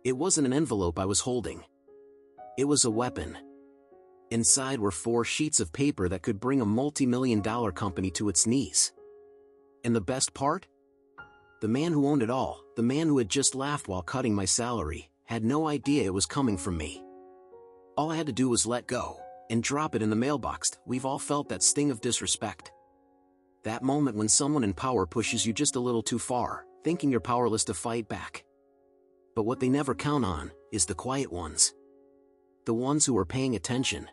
It wasn't an envelope I was holding. It was a weapon. Inside were 4 sheets of paper that could bring a multi-million-dollar company to its knees. And the best part? The man who owned it all, the man who had just laughed while cutting my salary, had no idea it was coming from me. All I had to do was let go, and drop it in the mailbox. We've all felt that sting of disrespect. That moment when someone in power pushes you just a little too far, thinking you're powerless to fight back. But what they never count on, is the quiet ones. The ones who are paying attention.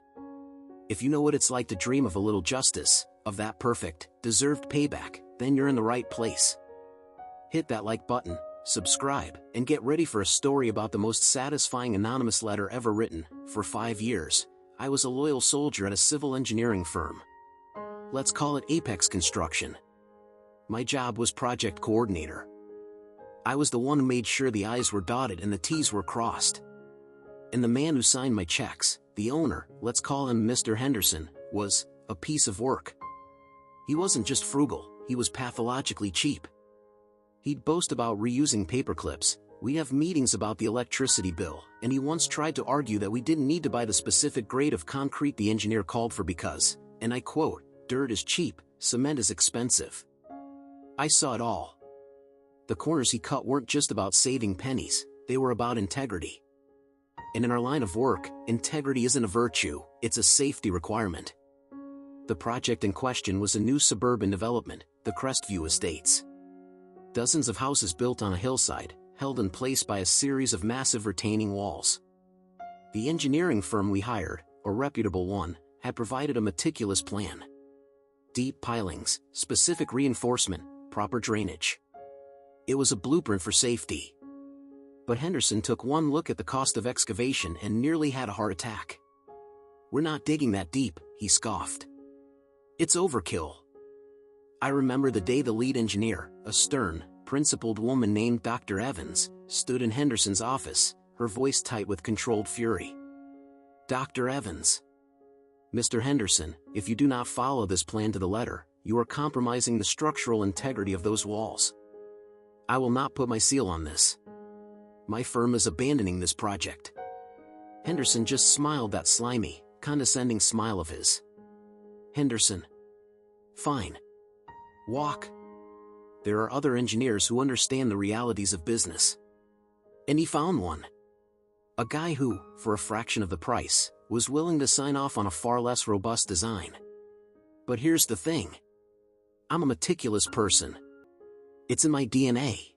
If you know what it's like to dream of a little justice, of that perfect, deserved payback, then you're in the right place. Hit that like button, subscribe, and get ready for a story about the most satisfying anonymous letter ever written. For 5 years, I was a loyal soldier at a civil engineering firm. Let's call it Apex Construction. My job was project coordinator. I was the one who made sure the I's were dotted and the T's were crossed. And the man who signed my checks, the owner, let's call him Mr. Henderson, was a piece of work. He wasn't just frugal, he was pathologically cheap. He'd boast about reusing paperclips, we'd have meetings about the electricity bill, and he once tried to argue that we didn't need to buy the specific grade of concrete the engineer called for because, and I quote, dirt is cheap, cement is expensive. I saw it all. The corners he cut weren't just about saving pennies, they were about integrity. And in our line of work, integrity isn't a virtue, it's a safety requirement. The project in question was a new suburban development, the Crestview Estates. Dozens of houses built on a hillside, held in place by a series of massive retaining walls. The engineering firm we hired, a reputable one, had provided a meticulous plan. Deep pilings, specific reinforcement, proper drainage. It was a blueprint for safety. But Henderson took one look at the cost of excavation and nearly had a heart attack. "We're not digging that deep," he scoffed. "It's overkill." I remember the day the lead engineer, a stern, principled woman named Dr. Evans, stood in Henderson's office, her voice tight with controlled fury. "Dr. Evans. Mr. Henderson, if you do not follow this plan to the letter, you are compromising the structural integrity of those walls. I will not put my seal on this. My firm is abandoning this project." Henderson just smiled that slimy, condescending smile of his. "Henderson. Fine. Walk. There are other engineers who understand the realities of business." And he found one. A guy who, for a fraction of the price, was willing to sign off on a far less robust design. But here's the thing. I'm a meticulous person. It's in my DNA.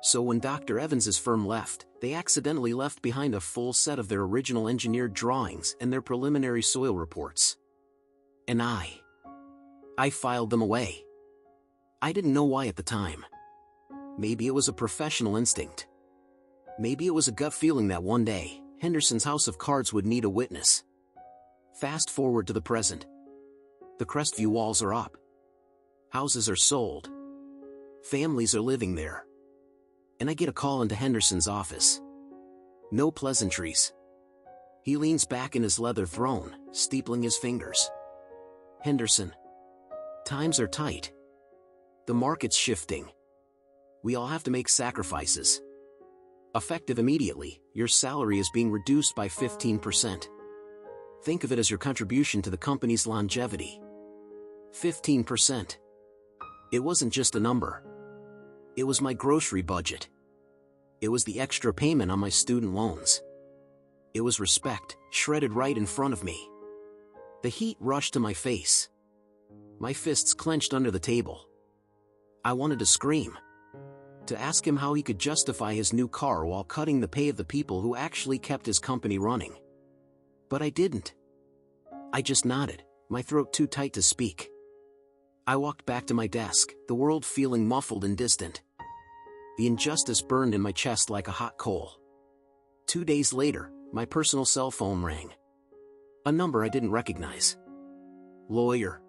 So when Dr. Evans's firm left, they accidentally left behind a full set of their original engineered drawings and their preliminary soil reports. And I filed them away. I didn't know why at the time. Maybe it was a professional instinct. Maybe it was a gut feeling that one day, Henderson's house of cards would need a witness. Fast forward to the present. The Crestview walls are up. Houses are sold. Families are living there. And I get a call into Henderson's office. No pleasantries. He leans back in his leather throne, steepling his fingers. "Henderson. Times are tight. The market's shifting. We all have to make sacrifices. Effective immediately, your salary is being reduced by 15%. Think of it as your contribution to the company's longevity. 15%. It wasn't just a number. It was my grocery budget. It was the extra payment on my student loans. It was respect, shredded right in front of me. The heat rushed to my face. My fists clenched under the table. I wanted to scream. To ask him how he could justify his new car while cutting the pay of the people who actually kept his company running. But I didn't. I just nodded, my throat too tight to speak. I walked back to my desk, the world feeling muffled and distant. The injustice burned in my chest like a hot coal. 2 days later, my personal cell phone rang. A number I didn't recognize. "Lawyer.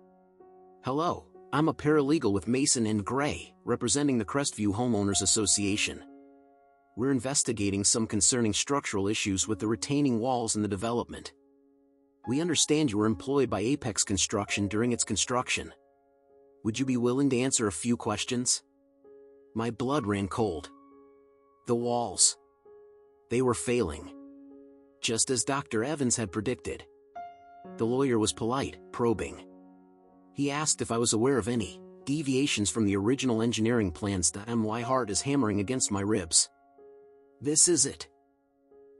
Hello, I'm a paralegal with Mason and Gray, representing the Crestview Homeowners Association. We're investigating some concerning structural issues with the retaining walls in the development. We understand you were employed by Apex Construction during its construction. Would you be willing to answer a few questions?" My blood ran cold. The walls. They were failing. Just as Dr. Evans had predicted. The lawyer was polite, probing. He asked if I was aware of any deviations from the original engineering plans. My heart is hammering against my ribs. This is it.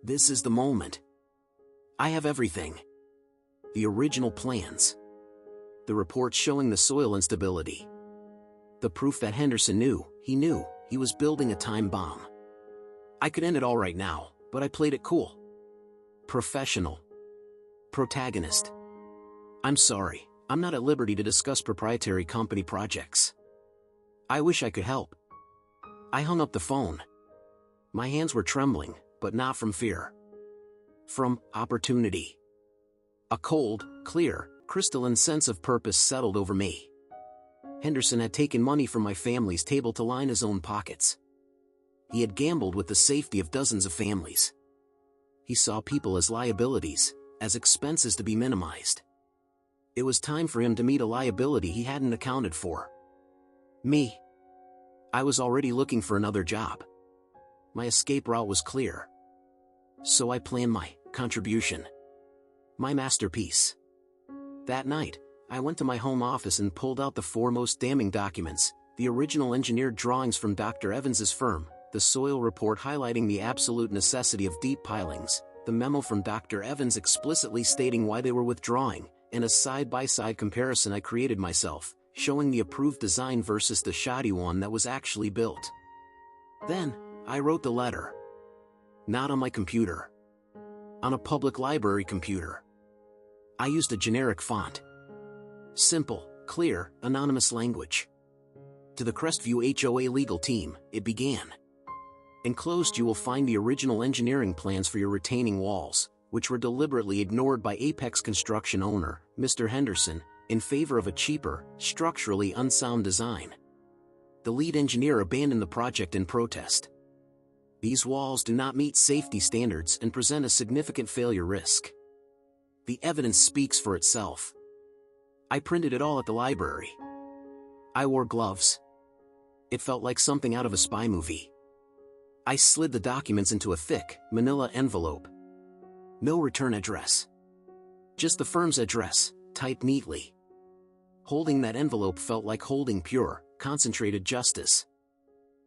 This is the moment. I have everything. The original plans. The reports showing the soil instability. The proof that Henderson knew he was building a time bomb. I could end it all right now, but I played it cool. Professional. Protagonist. I'm sorry, I'm not at liberty to discuss proprietary company projects. I wish I could help. I hung up the phone. My hands were trembling, but not from fear. From opportunity. A cold, clear, crystalline sense of purpose settled over me. Henderson had taken money from my family's table to line his own pockets. He had gambled with the safety of dozens of families. He saw people as liabilities, as expenses to be minimized. It was time for him to meet a liability he hadn't accounted for. Me. I was already looking for another job. My escape route was clear. So I planned my contribution. My masterpiece. That night, I went to my home office and pulled out the four most damning documents, the original engineered drawings from Dr. Evans's firm, the soil report highlighting the absolute necessity of deep pilings, the memo from Dr. Evans explicitly stating why they were withdrawing, and a side-by-side comparison I created myself, showing the approved design versus the shoddy one that was actually built. Then, I wrote the letter. Not on my computer. On a public library computer. I used a generic font. Simple, clear, anonymous language. To the Crestview HOA legal team, it began. Enclosed you will find the original engineering plans for your retaining walls, which were deliberately ignored by Apex Construction owner, Mr. Henderson, in favor of a cheaper, structurally unsound design. The lead engineer abandoned the project in protest. These walls do not meet safety standards and present a significant failure risk. The evidence speaks for itself. I printed it all at the library. I wore gloves. It felt like something out of a spy movie. I slid the documents into a thick, manila envelope. No return address. Just the firm's address, typed neatly. Holding that envelope felt like holding pure, concentrated justice.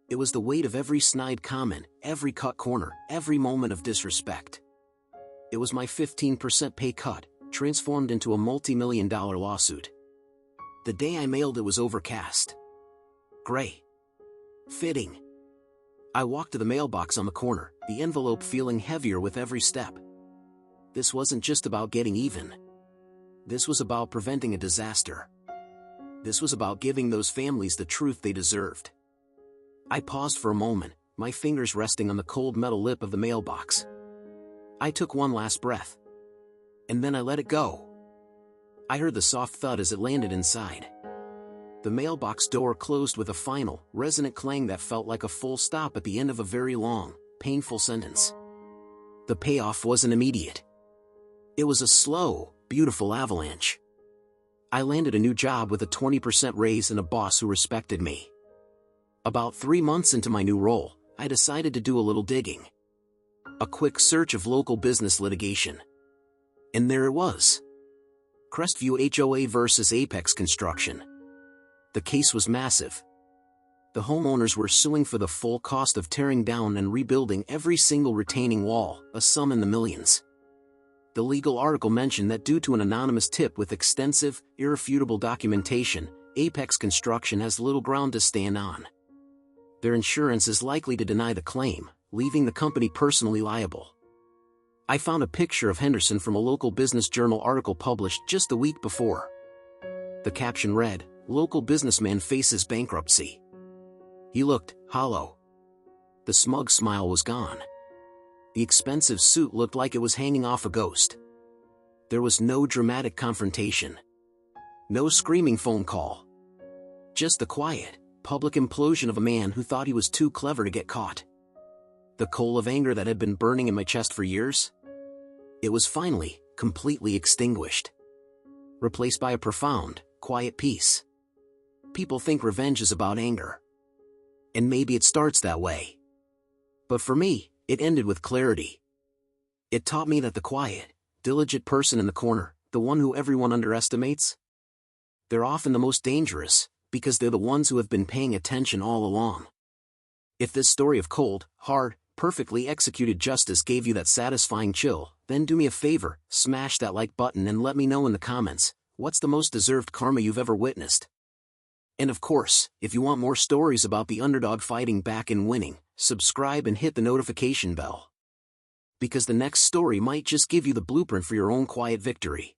It was the weight of every snide comment, every cut corner, every moment of disrespect. It was my 15% pay cut, transformed into a multi-million-dollar lawsuit. The day I mailed it was overcast. Gray. Fitting. I walked to the mailbox on the corner, the envelope feeling heavier with every step. This wasn't just about getting even. This was about preventing a disaster. This was about giving those families the truth they deserved. I paused for a moment, my fingers resting on the cold metal lip of the mailbox. I took one last breath. And then I let it go. I heard the soft thud as it landed inside. The mailbox door closed with a final, resonant clang that felt like a full stop at the end of a very long, painful sentence. The payoff wasn't immediate. It was a slow, beautiful avalanche. I landed a new job with a 20% raise and a boss who respected me. About 3 months into my new role, I decided to do a little digging. A quick search of local business litigation. And there it was. Crestview HOA versus Apex Construction. The case was massive. The homeowners were suing for the full cost of tearing down and rebuilding every single retaining wall, a sum in the millions. The legal article mentioned that due to an anonymous tip with extensive, irrefutable documentation, Apex Construction has little ground to stand on. Their insurance is likely to deny the claim, leaving the company personally liable. I found a picture of Henderson from a local business journal article published just the week before. The caption read, "Local businessman faces bankruptcy." He looked hollow. The smug smile was gone. The expensive suit looked like it was hanging off a ghost. There was no dramatic confrontation. No screaming phone call. Just the quiet, public implosion of a man who thought he was too clever to get caught. The coal of anger that had been burning in my chest for years? It was finally, completely extinguished. Replaced by a profound, quiet peace. People think revenge is about anger. And maybe it starts that way. But for me, It ended with clarity. It taught me that the quiet, diligent person in the corner, the one who everyone underestimates, they're often the most dangerous, because they're the ones who have been paying attention all along. If this story of cold, hard, perfectly executed justice gave you that satisfying chill, then do me a favor, smash that like button and let me know in the comments, what's the most deserved karma you've ever witnessed? And of course, if you want more stories about the underdog fighting back and winning, subscribe and hit the notification bell. Because the next story might just give you the blueprint for your own quiet victory.